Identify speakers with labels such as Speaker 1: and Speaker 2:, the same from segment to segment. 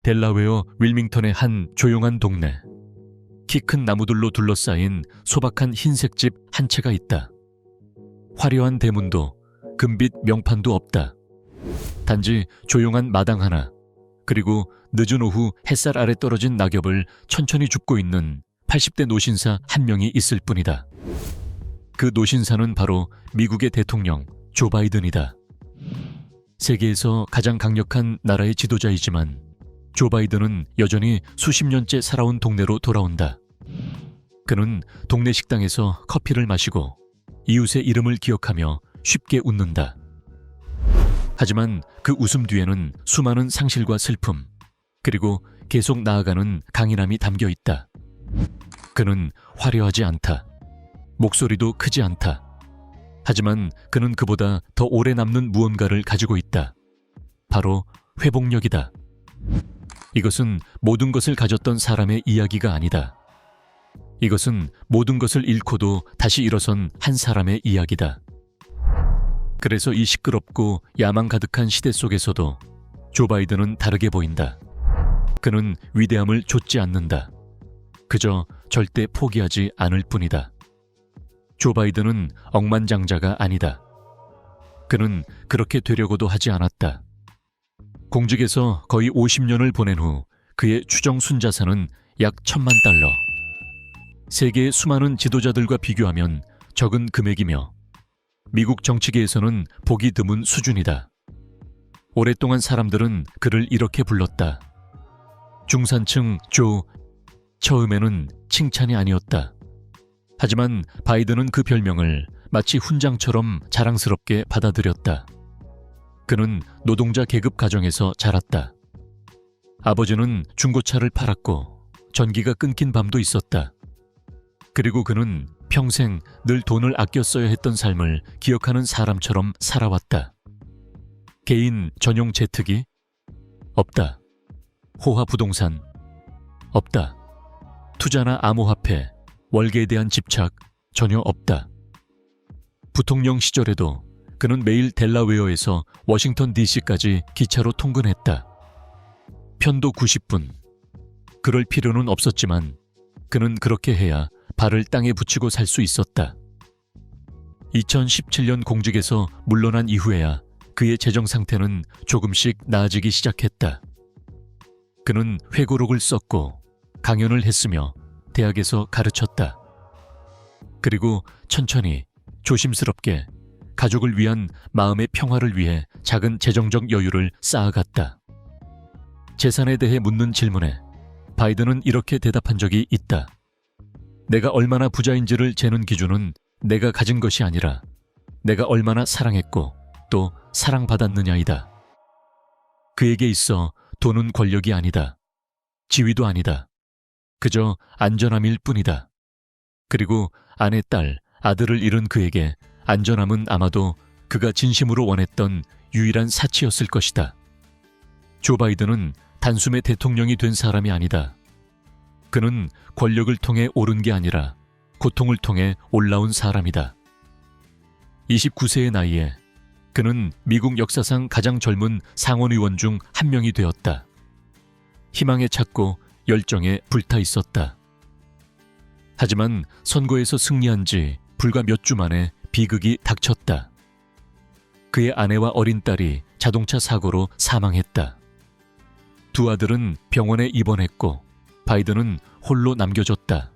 Speaker 1: 델라웨어 윌밍턴의 한 조용한 동네. 키 큰 나무들로 둘러싸인 소박한 흰색 집 한 채가 있다. 화려한 대문도 금빛 명판도 없다. 단지 조용한 마당 하나, 그리고 늦은 오후 햇살 아래 떨어진 낙엽을 천천히 줍고 있는 80대 노신사 한 명이 있을 뿐이다. 그 노신사는 바로 미국의 대통령 조 바이든이다. 세계에서 가장 강력한 나라의 지도자이지만 조 바이든은 여전히 수십 년째 살아온 동네로 돌아온다. 그는 동네 식당에서 커피를 마시고 이웃의 이름을 기억하며 쉽게 웃는다. 하지만 그 웃음 뒤에는 수많은 상실과 슬픔, 그리고 계속 나아가는 강인함이 담겨 있다. 그는 화려하지 않다. 목소리도 크지 않다. 하지만 그는 그보다 더 오래 남는 무언가를 가지고 있다. 바로 회복력이다. 이것은 모든 것을 가졌던 사람의 이야기가 아니다. 이것은 모든 것을 잃고도 다시 일어선 한 사람의 이야기다. 그래서 이 시끄럽고 야망 가득한 시대 속에서도 조 바이든은 다르게 보인다. 그는 위대함을 좇지 않는다. 그저 절대 포기하지 않을 뿐이다. 조 바이든은 억만장자가 아니다. 그는 그렇게 되려고도 하지 않았다. 공직에서 거의 50년을 보낸 후 그의 추정 순자산은 약 1,000만 달러. 세계의 수많은 지도자들과 비교하면 적은 금액이며 미국 정치계에서는 보기 드문 수준이다. 오랫동안 사람들은 그를 이렇게 불렀다. 중산층 조. 처음에는 칭찬이 아니었다. 하지만 바이든은 그 별명을 마치 훈장처럼 자랑스럽게 받아들였다. 그는 노동자 계급 가정에서 자랐다. 아버지는 중고차를 팔았고 전기가 끊긴 밤도 있었다. 그리고 그는 평생 늘 돈을 아껴 써야 했던 삶을 기억하는 사람처럼 살아왔다. 개인 전용 제트기? 없다. 호화 부동산? 없다. 투자나 암호화폐, 월계에 대한 집착? 전혀 없다. 부통령 시절에도 그는 매일 델라웨어에서 워싱턴 DC까지 기차로 통근했다. 편도 90분. 그럴 필요는 없었지만 그는 그렇게 해야 발을 땅에 붙이고 살 수 있었다. 2017년 공직에서 물러난 이후에야 그의 재정 상태는 조금씩 나아지기 시작했다. 그는 회고록을 썼고 강연을 했으며 대학에서 가르쳤다. 그리고 천천히 조심스럽게 가족을 위한 마음의 평화를 위해 작은 재정적 여유를 쌓아갔다. 재산에 대해 묻는 질문에 바이든은 이렇게 대답한 적이 있다. 내가 얼마나 부자인지를 재는 기준은 내가 가진 것이 아니라 내가 얼마나 사랑했고 또 사랑받았느냐이다. 그에게 있어 돈은 권력이 아니다. 지위도 아니다. 그저 안전함일 뿐이다. 그리고 아내, 딸, 아들을 잃은 그에게 안전함은 아마도 그가 진심으로 원했던 유일한 사치였을 것이다. 조 바이든은 단숨에 대통령이 된 사람이 아니다. 그는 권력을 통해 오른 게 아니라 고통을 통해 올라온 사람이다. 29세의 나이에 그는 미국 역사상 가장 젊은 상원의원 중 한 명이 되었다. 희망에 찼고 열정에 불타 있었다. 하지만 선거에서 승리한 지 불과 몇 주 만에 비극이 닥쳤다. 그의 아내와 어린 딸이 자동차 사고로 사망했다. 두 아들은 병원에 입원했고 바이든은 홀로 남겨졌다.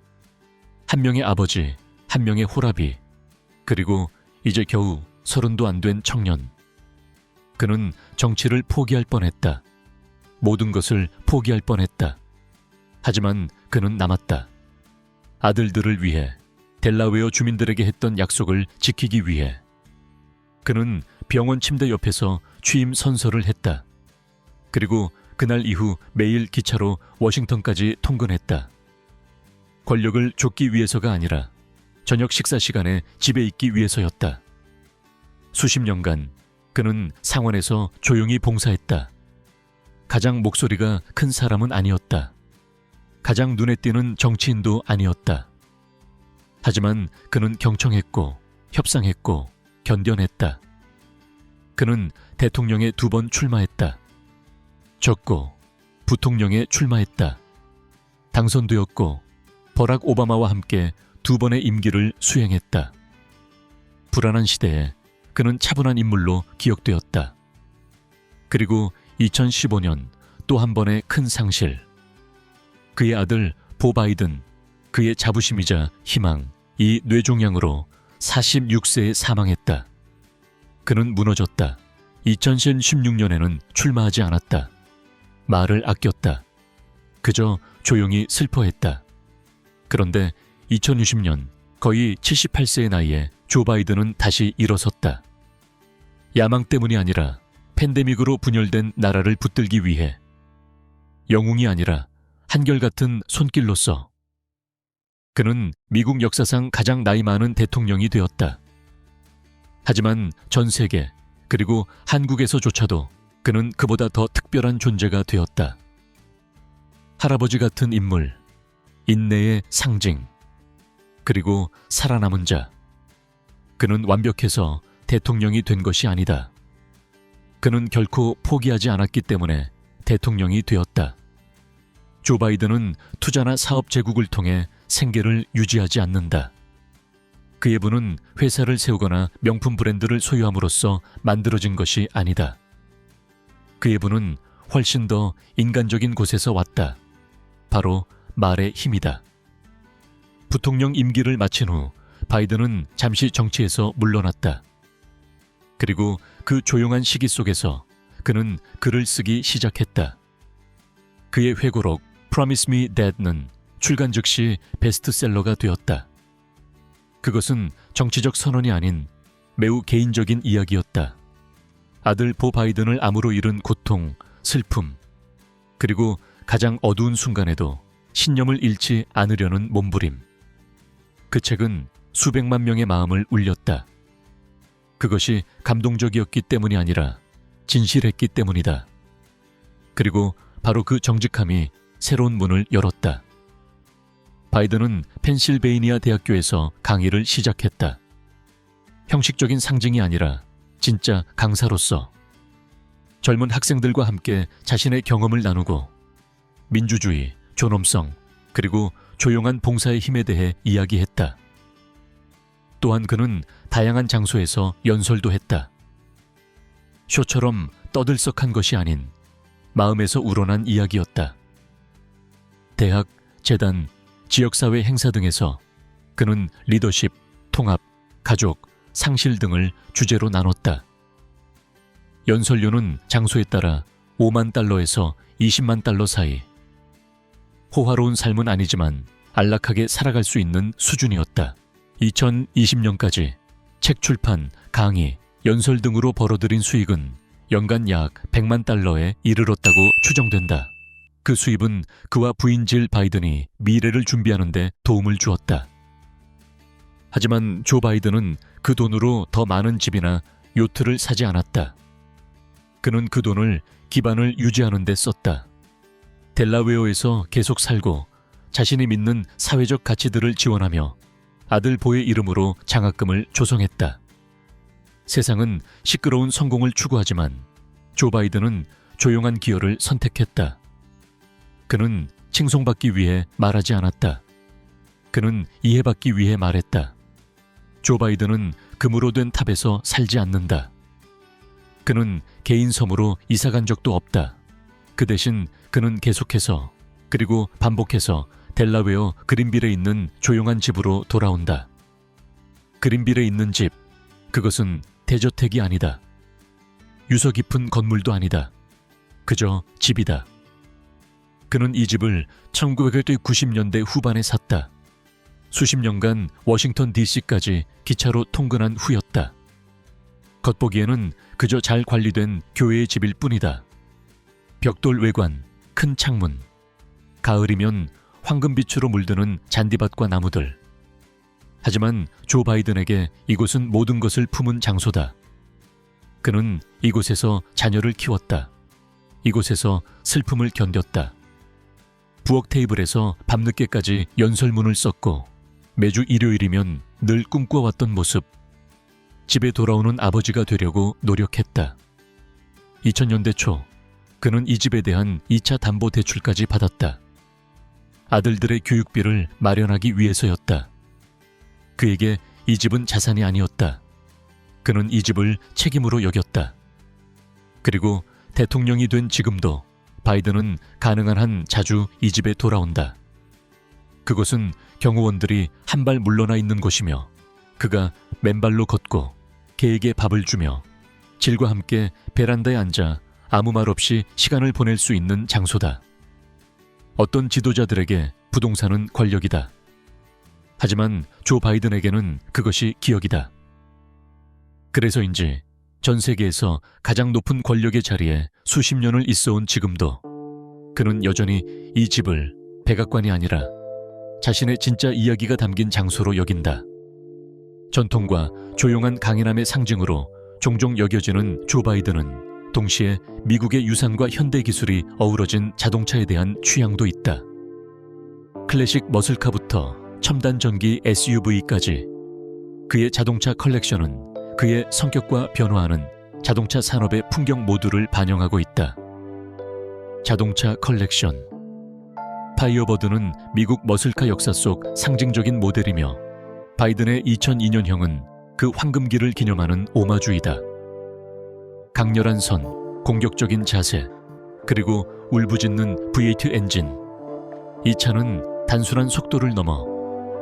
Speaker 1: 한 명의 아버지, 한 명의 호랍이, 그리고 이제 겨우 30도 안 된 청년. 그는 정치를 포기할 뻔했다. 모든 것을 포기할 뻔했다. 하지만 그는 남았다. 아들들을 위해, 델라웨어 주민들에게 했던 약속을 지키기 위해. 그는 병원 침대 옆에서 취임 선서를 했다. 그리고 그날 이후 매일 기차로 워싱턴까지 통근했다. 권력을 좇기 위해서가 아니라 저녁 식사 시간에 집에 있기 위해서였다. 수십 년간 그는 상원에서 조용히 봉사했다. 가장 목소리가 큰 사람은 아니었다. 가장 눈에 띄는 정치인도 아니었다. 하지만 그는 경청했고 협상했고 견뎌냈다. 그는 대통령에 2번 출마했다. 졌고 부통령에 출마했다. 당선되었고 버락 오바마와 함께 2번의 임기를 수행했다. 불안한 시대에 그는 차분한 인물로 기억되었다. 그리고 2015년 또 한 번의 큰 상실. 그의 아들 보 바이든, 그의 자부심이자 희망, 이 뇌종양으로 46세에 사망했다. 그는 무너졌다. 2016년에는 출마하지 않았다. 말을 아꼈다. 그저 조용히 슬퍼했다. 그런데 2020년 거의 78세의 나이에 조 바이든은 다시 일어섰다. 야망 때문이 아니라 팬데믹으로 분열된 나라를 붙들기 위해, 영웅이 아니라 한결같은 손길로서 그는 미국 역사상 가장 나이 많은 대통령이 되었다. 하지만 전 세계 그리고 한국에서조차도 그는 그보다 더 특별한 존재가 되었다. 할아버지 같은 인물, 인내의 상징, 그리고 살아남은 자. 그는 완벽해서 대통령이 된 것이 아니다. 그는 결코 포기하지 않았기 때문에 대통령이 되었다. 조 바이든은 투자나 사업 제국을 통해 생계를 유지하지 않는다. 그의 부는 회사를 세우거나 명품 브랜드를 소유함으로써 만들어진 것이 아니다. 그의 부는 훨씬 더 인간적인 곳에서 왔다. 바로 말의 힘이다. 부통령 임기를 마친 후 바이든은 잠시 정치에서 물러났다. 그리고 그 조용한 시기 속에서 그는 글을 쓰기 시작했다. 그의 회고록 Promise Me That는 출간 즉시 베스트셀러가 되었다. 그것은 정치적 선언이 아닌 매우 개인적인 이야기였다. 아들 보 바이든을 암으로 잃은 고통, 슬픔, 그리고 가장 어두운 순간에도 신념을 잃지 않으려는 몸부림. 그 책은 수백만 명의 마음을 울렸다. 그것이 감동적이었기 때문이 아니라 진실했기 때문이다. 그리고 바로 그 정직함이 새로운 문을 열었다. 바이든은 펜실베이니아 대학교에서 강의를 시작했다. 형식적인 상징이 아니라 진짜 강사로서 젊은 학생들과 함께 자신의 경험을 나누고 민주주의, 존엄성, 그리고 조용한 봉사의 힘에 대해 이야기했다. 또한 그는 다양한 장소에서 연설도 했다. 쇼처럼 떠들썩한 것이 아닌 마음에서 우러난 이야기였다. 대학, 재단, 지역사회 행사 등에서 그는 리더십, 통합, 가족, 상실 등을 주제로 나눴다. 연설료는 장소에 따라 5만 달러에서 20만 달러 사이. 호화로운 삶은 아니지만 안락하게 살아갈 수 있는 수준이었다. 2020년까지 책 출판, 강의, 연설 등으로 벌어들인 수익은 연간 약 100만 달러에 이르렀다고 추정된다. 그 수입은 그와 부인 질 바이든이 미래를 준비하는 데 도움을 주었다. 하지만 조 바이든은 그 돈으로 더 많은 집이나 요트를 사지 않았다. 그는 그 돈을 기반을 유지하는 데 썼다. 델라웨어에서 계속 살고 자신이 믿는 사회적 가치들을 지원하며 아들 보의 이름으로 장학금을 조성했다. 세상은 시끄러운 성공을 추구하지만 조 바이든은 조용한 기여를 선택했다. 그는 칭송받기 위해 말하지 않았다. 그는 이해받기 위해 말했다. 조 바이든은 금으로 된 탑에서 살지 않는다. 그는 개인 섬으로 이사간 적도 없다. 그 대신 그는 계속해서 그리고 반복해서 델라웨어 그린빌에 있는 조용한 집으로 돌아온다. 그린빌에 있는 집, 그것은 대저택이 아니다. 유서 깊은 건물도 아니다. 그저 집이다. 그는 이 집을 1990년대 후반에 샀다. 수십 년간 워싱턴 DC까지 기차로 통근한 후였다. 겉보기에는 그저 잘 관리된 교회의 집일 뿐이다. 벽돌 외관, 큰 창문, 가을이면 황금빛으로 물드는 잔디밭과 나무들. 하지만 조 바이든에게 이곳은 모든 것을 품은 장소다. 그는 이곳에서 자녀를 키웠다. 이곳에서 슬픔을 견뎠다. 부엌 테이블에서 밤늦게까지 연설문을 썼고 매주 일요일이면 늘 꿈꿔왔던 모습. 집에 돌아오는 아버지가 되려고 노력했다. 2000년대 초 그는 이 집에 대한 2차 담보 대출까지 받았다. 아들들의 교육비를 마련하기 위해서였다. 그에게 이 집은 자산이 아니었다. 그는 이 집을 책임으로 여겼다. 그리고 대통령이 된 지금도 바이든은 가능한 한 자주 이 집에 돌아온다. 그곳은 경호원들이 한 발 물러나 있는 곳이며 그가 맨발로 걷고 개에게 밥을 주며 질과 함께 베란다에 앉아 아무 말 없이 시간을 보낼 수 있는 장소다. 어떤 지도자들에게 부동산은 권력이다. 하지만 조 바이든에게는 그것이 기억이다. 그래서인지 전 세계에서 가장 높은 권력의 자리에 수십 년을 있어온 지금도 그는 여전히 이 집을 백악관이 아니라 자신의 진짜 이야기가 담긴 장소로 여긴다. 전통과 조용한 강인함의 상징으로 종종 여겨지는 조 바이든은 동시에 미국의 유산과 현대 기술이 어우러진 자동차에 대한 취향도 있다. 클래식 머슬카부터 첨단 전기 SUV까지 그의 자동차 컬렉션은 그의 성격과 변화하는 자동차 산업의 풍경 모두를 반영하고 있다. 자동차 컬렉션. 파이어버드는 미국 머슬카 역사 속 상징적인 모델이며 바이든의 2002년형은 그 황금기를 기념하는 오마주이다. 강렬한 선, 공격적인 자세, 그리고 울부짖는 V8 엔진. 이 차는 단순한 속도를 넘어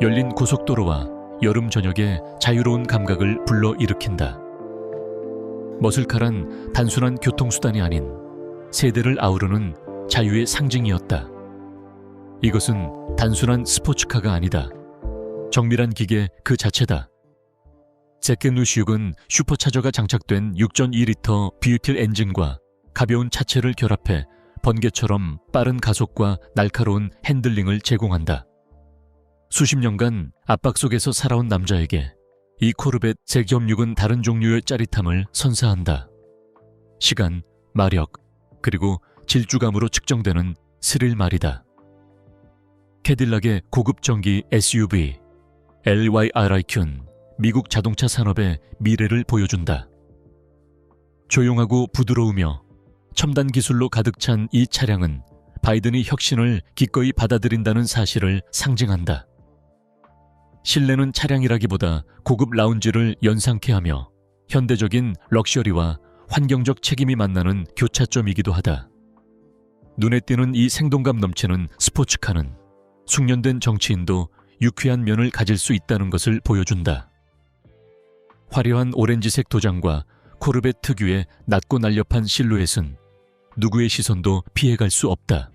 Speaker 1: 열린 고속도로와 여름 저녁의 자유로운 감각을 불러일으킨다. 머슬카란 단순한 교통수단이 아닌 세대를 아우르는 자유의 상징이었다. 이것은 단순한 스포츠카가 아니다. 정밀한 기계 그 자체다. 제켄루시육은 슈퍼차저가 장착된 6.2리터 V8 엔진과 가벼운 차체를 결합해 번개처럼 빠른 가속과 날카로운 핸들링을 제공한다. 수십 년간 압박 속에서 살아온 남자에게 이 코르벳 Z-6은 다른 종류의 짜릿함을 선사한다. 시간, 마력, 그리고 질주감으로 측정되는 스릴 말이다. 캐딜락의 고급 전기 SUV LYRIQ는 미국 자동차 산업의 미래를 보여준다. 조용하고 부드러우며 첨단 기술로 가득 찬 이 차량은 바이든이 혁신을 기꺼이 받아들인다는 사실을 상징한다. 실내는 차량이라기보다 고급 라운지를 연상케 하며 현대적인 럭셔리와 환경적 책임이 만나는 교차점이기도 하다. 눈에 띄는 이 생동감 넘치는 스포츠카는 숙련된 정치인도 유쾌한 면을 가질 수 있다는 것을 보여준다. 화려한 오렌지색 도장과 코르벳 특유의 낮고 날렵한 실루엣은 누구의 시선도 피해갈 수 없다.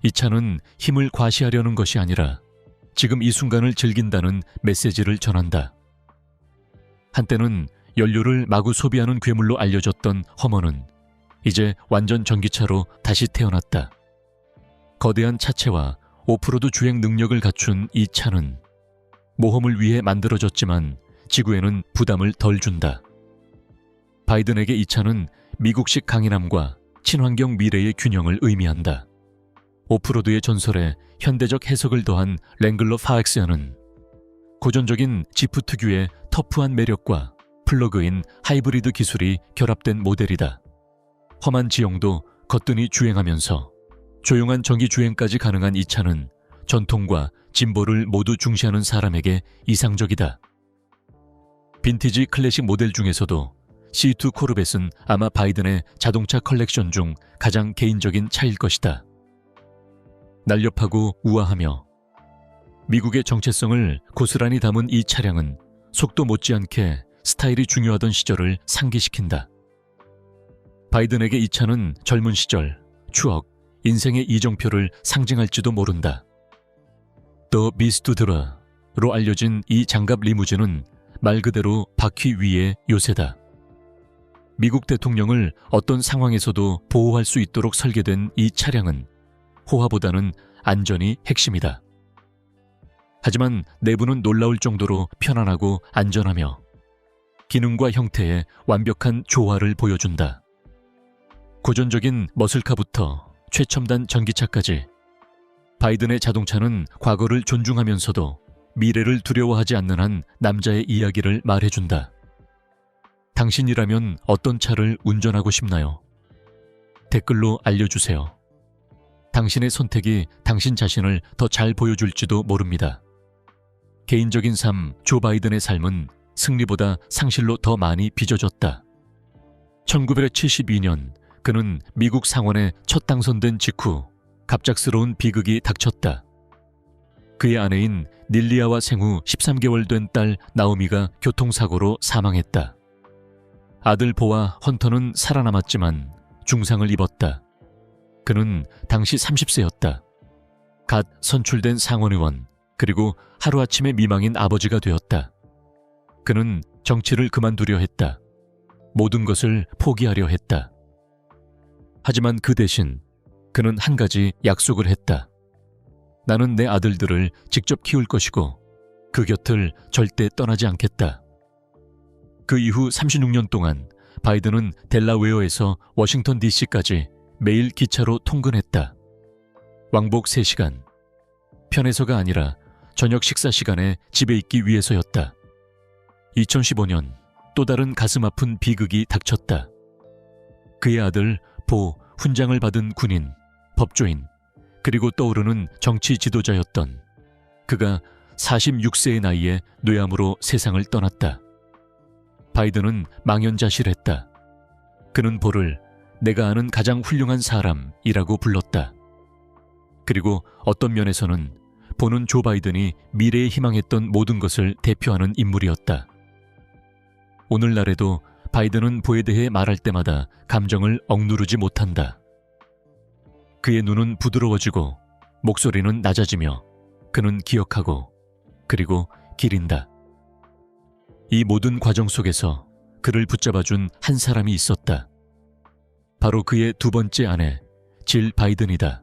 Speaker 1: 이 차는 힘을 과시하려는 것이 아니라 지금 이 순간을 즐긴다는 메시지를 전한다. 한때는 연료를 마구 소비하는 괴물로 알려졌던 허머는 이제 완전 전기차로 다시 태어났다. 거대한 차체와 오프로드 주행 능력을 갖춘 이 차는 모험을 위해 만들어졌지만 지구에는 부담을 덜 준다. 바이든에게 이 차는 미국식 강인함과 친환경 미래의 균형을 의미한다. 오프로드의 전설에 현대적 해석을 더한 랭글러 4X는 고전적인 지프 특유의 터프한 매력과 플러그인 하이브리드 기술이 결합된 모델이다. 험한 지형도 거뜬히 주행하면서 조용한 전기 주행까지 가능한 이 차는 전통과 진보를 모두 중시하는 사람에게 이상적이다. 빈티지 클래식 모델 중에서도 C2 코르벳은 아마 바이든의 자동차 컬렉션 중 가장 개인적인 차일 것이다. 날렵하고 우아하며 미국의 정체성을 고스란히 담은 이 차량은 속도 못지않게 스타일이 중요하던 시절을 상기시킨다. 바이든에게 이 차는 젊은 시절, 추억, 인생의 이정표를 상징할지도 모른다. 더 비스투드라로 알려진 이 장갑 리무진은 말 그대로 바퀴 위의 요새다. 미국 대통령을 어떤 상황에서도 보호할 수 있도록 설계된 이 차량은 호화보다는 안전이 핵심이다. 하지만 내부는 놀라울 정도로 편안하고 안전하며 기능과 형태의 완벽한 조화를 보여준다. 고전적인 머슬카부터 최첨단 전기차까지 바이든의 자동차는 과거를 존중하면서도 미래를 두려워하지 않는 한 남자의 이야기를 말해준다. 당신이라면 어떤 차를 운전하고 싶나요? 댓글로 알려주세요. 당신의 선택이 당신 자신을 더 잘 보여줄지도 모릅니다. 개인적인 삶, 조 바이든의 삶은 승리보다 상실로 더 많이 빚어졌다. 1972년 그는 미국 상원에 첫 당선된 직후 갑작스러운 비극이 닥쳤다. 그의 아내인 닐리아와 생후 13개월 된 딸 나오미가 교통사고로 사망했다. 아들 보와 헌터는 살아남았지만 중상을 입었다. 그는 당시 30세였다. 갓 선출된 상원의원, 그리고 하루아침에 미망인 아버지가 되었다. 그는 정치를 그만두려 했다. 모든 것을 포기하려 했다. 하지만 그 대신 그는 한 가지 약속을 했다. 나는 내 아들들을 직접 키울 것이고 그 곁을 절대 떠나지 않겠다. 그 이후 36년 동안 바이든은 델라웨어에서 워싱턴 DC까지 매일 기차로 통근했다. 왕복 3시간. 편해서가 아니라 저녁 식사 시간에 집에 있기 위해서였다. 2015년 또 다른 가슴 아픈 비극이 닥쳤다. 그의 아들 보 훈장을 받은 군인, 법조인, 그리고 떠오르는 정치 지도자였던 그가 46세의 나이에 뇌암으로 세상을 떠났다. 바이든은 망연자실했다. 그는 보를 내가 아는 가장 훌륭한 사람이라고 불렀다. 그리고 어떤 면에서는 보는 조 바이든이 미래에 희망했던 모든 것을 대표하는 인물이었다. 오늘날에도 바이든은 보에 대해 말할 때마다 감정을 억누르지 못한다. 그의 눈은 부드러워지고 목소리는 낮아지며 그는 기억하고 그리고 기린다. 이 모든 과정 속에서 그를 붙잡아준 한 사람이 있었다. 바로 그의 두 번째 아내 질 바이든이다.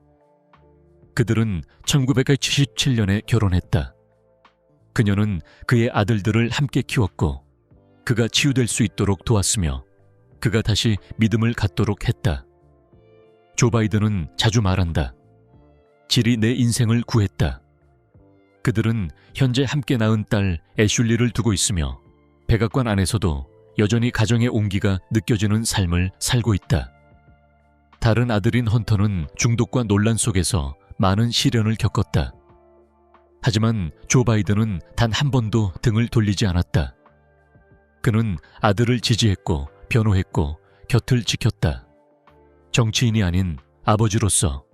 Speaker 1: 그들은 1977년에 결혼했다. 그녀는 그의 아들들을 함께 키웠고 그가 치유될 수 있도록 도왔으며 그가 다시 믿음을 갖도록 했다. 조 바이든은 자주 말한다. 질이 내 인생을 구했다. 그들은 현재 함께 낳은 딸 애슐리를 두고 있으며 백악관 안에서도 여전히 가정의 온기가 느껴지는 삶을 살고 있다. 다른 아들인 헌터는 중독과 논란 속에서 많은 시련을 겪었다. 하지만 조 바이든은 단 한 번도 등을 돌리지 않았다. 그는 아들을 지지했고 변호했고 곁을 지켰다. 정치인이 아닌 아버지로서.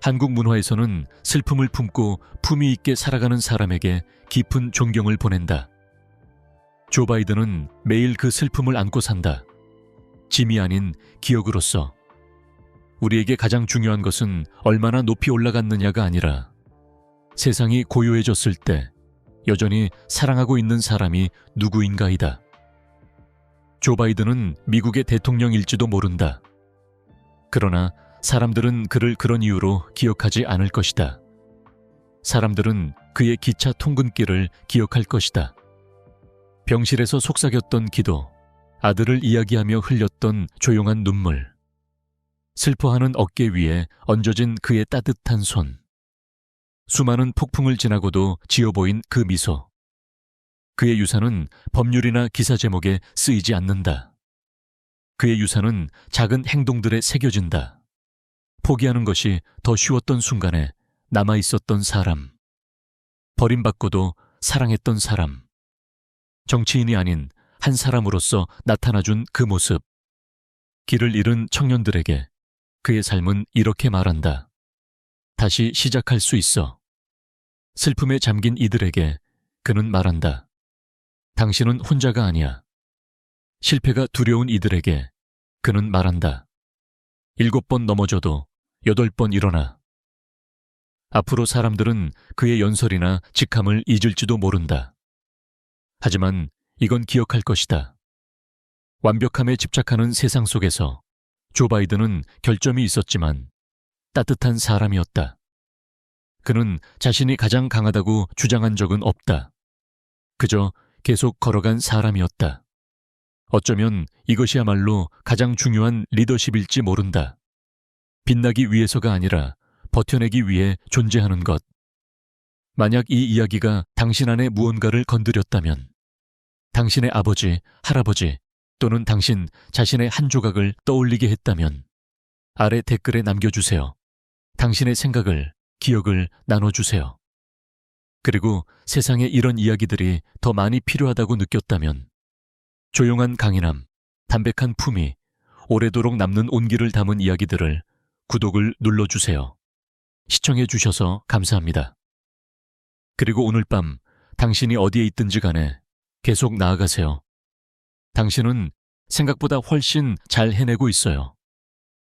Speaker 1: 한국 문화에서는 슬픔을 품고 품위 있게 살아가는 사람에게 깊은 존경을 보낸다. 조 바이든은 매일 그 슬픔을 안고 산다. 짐이 아닌 기억으로서. 우리에게 가장 중요한 것은 얼마나 높이 올라갔느냐가 아니라 세상이 고요해졌을 때 여전히 사랑하고 있는 사람이 누구인가이다. 조 바이든은 미국의 대통령일지도 모른다. 그러나 사람들은 그를 그런 이유로 기억하지 않을 것이다. 사람들은 그의 기차 통근길을 기억할 것이다. 병실에서 속삭였던 기도, 아들을 이야기하며 흘렸던 조용한 눈물, 슬퍼하는 어깨 위에 얹어진 그의 따뜻한 손, 수많은 폭풍을 지나고도 지어 보인 그 미소. 그의 유산은 법률이나 기사 제목에 쓰이지 않는다. 그의 유산은 작은 행동들에 새겨진다. 포기하는 것이 더 쉬웠던 순간에 남아있었던 사람. 버림받고도 사랑했던 사람. 정치인이 아닌 한 사람으로서 나타나준 그 모습. 길을 잃은 청년들에게 그의 삶은 이렇게 말한다. 다시 시작할 수 있어. 슬픔에 잠긴 이들에게 그는 말한다. 당신은 혼자가 아니야. 실패가 두려운 이들에게 그는 말한다. 7번 넘어져도 8번 일어나. 앞으로 사람들은 그의 연설이나 직함을 잊을지도 모른다. 하지만 이건 기억할 것이다. 완벽함에 집착하는 세상 속에서 조 바이든은 결점이 있었지만 따뜻한 사람이었다. 그는 자신이 가장 강하다고 주장한 적은 없다. 그저 계속 걸어간 사람이었다. 어쩌면 이것이야말로 가장 중요한 리더십일지 모른다. 빛나기 위해서가 아니라 버텨내기 위해 존재하는 것. 만약 이 이야기가 당신 안에 무언가를 건드렸다면, 당신의 아버지, 할아버지 또는 당신 자신의 한 조각을 떠올리게 했다면 아래 댓글에 남겨주세요. 당신의 생각을, 기억을 나눠주세요. 그리고 세상에 이런 이야기들이 더 많이 필요하다고 느꼈다면 조용한 강인함, 담백한 품위, 오래도록 남는 온기를 담은 이야기들을 구독을 눌러주세요. 시청해주셔서 감사합니다. 그리고 오늘 밤 당신이 어디에 있든지 간에 계속 나아가세요. 당신은 생각보다 훨씬 잘 해내고 있어요.